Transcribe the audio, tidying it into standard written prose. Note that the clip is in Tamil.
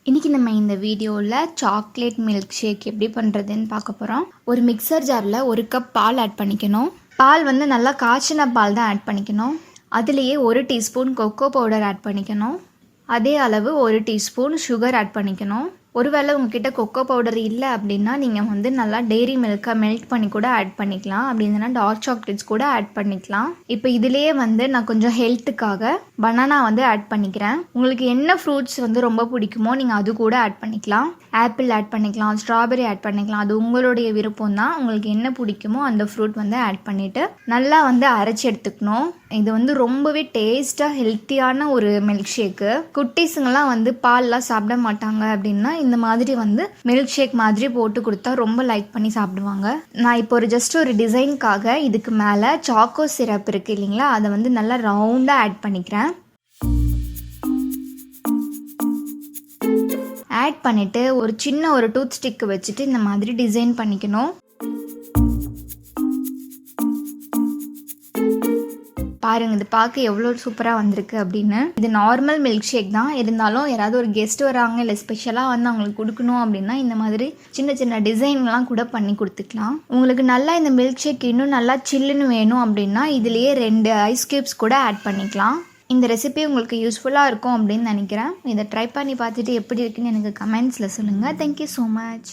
இன்றைக்கி நம்ம இந்த வீடியோவில் சாக்லேட் மில்க் ஷேக் எப்படி பண்ணுறதுன்னு பார்க்க போகிறோம். ஒரு மிக்சர் ஜாரில் 1 கப் பால் ஆட் பண்ணிக்கணும். பால் வந்து நல்லா காய்ச்சின பால் தான் ஆட் பண்ணிக்கணும். அதுலேயே 1 டீஸ்பூன் கொக்கோ பவுடர் ஆட் பண்ணிக்கணும். அதே அளவு 1 டீஸ்பூன் சுகர் ஆட் பண்ணிக்கணும். ஒருவேளை உங்ககிட்ட கொக்கோ பவுடர் இல்லை அப்படின்னா நீங்கள் வந்து நல்லா டெய்ரி மில்கை மெல்ட் பண்ணி கூட ஆட் பண்ணிக்கலாம். அப்படி இல்லைன்னா டார்க் சாக்லேட்ஸ் கூட ஆட் பண்ணிக்கலாம். இப்போ இதுலேயே வந்து நான் கொஞ்சம் ஹெல்த்துக்காக பனானா வந்து ஆட் பண்ணிக்கிறேன். உங்களுக்கு என்ன ஃப்ரூட்ஸ் வந்து ரொம்ப பிடிக்குமோ நீங்கள் அது கூட ஆட் பண்ணிக்கலாம். ஆப்பிள் ஆட் பண்ணிக்கலாம், ஸ்ட்ராபெரி ஆட் பண்ணிக்கலாம். அது உங்களுடைய விருப்பம் தான். உங்களுக்கு என்ன பிடிக்குமோ அந்த ஃப்ரூட் வந்து ஆட் பண்ணிவிட்டு நல்லா வந்து அரைச்சி எடுத்துக்கணும். இது வந்து ரொம்பவே டேஸ்ட்டாக ஹெல்த்தியான ஒரு மில்க் ஷேக்கு. குட்டீஸுங்கெல்லாம் வந்து பால்லாம் சாப்பிட மாட்டாங்க அப்படின்னா இந்த மாதிரி வந்து மில்க் ஷேக் மாதிரி போட்டு கொடுத்தா ரொம்ப லைக் பண்ணி சாப்பிடுவாங்க. நான் இப்போ ஜஸ்ட் ஒரு டிசைனுக்காக இதுக்கு மேலே சாக்கோ சிரப் இருக்குது இல்லைங்களா, அதை வந்து நல்லா ரவுண்டாக ஆட் பண்ணிக்கிறேன். ஆட் பண்ணிவிட்டு ஒரு சின்ன டூத் ஸ்டிக்கு வச்சுட்டு இந்த மாதிரி டிசைன் பண்ணிக்கணும். பாருங்க, இது பார்க்க எவ்வளோ சூப்பராக வந்திருக்கு அப்படின்னு. இது நார்மல் மில்க் ஷேக் தான், இருந்தாலும் யாராவது ஒரு கெஸ்ட் வராங்க இல்லை ஸ்பெஷலாக வந்து அவங்களுக்கு கொடுக்கணும் அப்படின்னா இந்த மாதிரி சின்ன சின்ன டிசைன்லாம் கூட பண்ணி கொடுத்துக்கலாம். உங்களுக்கு நல்லா இந்த மில்க் ஷேக் இன்னும் நல்லா சில்லுன்னு வேணும் அப்படின்னா இதுலேயே 2 ஐஸ் கியூப்ஸ் கூட ஆட் பண்ணிக்கலாம். இந்த ரெசிபி உங்களுக்கு யூஸ்ஃபுல்லாக இருக்கும் அப்படின்னு நினைக்கிறேன். இதை ட்ரை பண்ணி பார்த்துட்டு எப்படி இருக்குன்னு எனக்கு கமெண்ட்ஸில் சொல்லுங்கள். Thank you so much.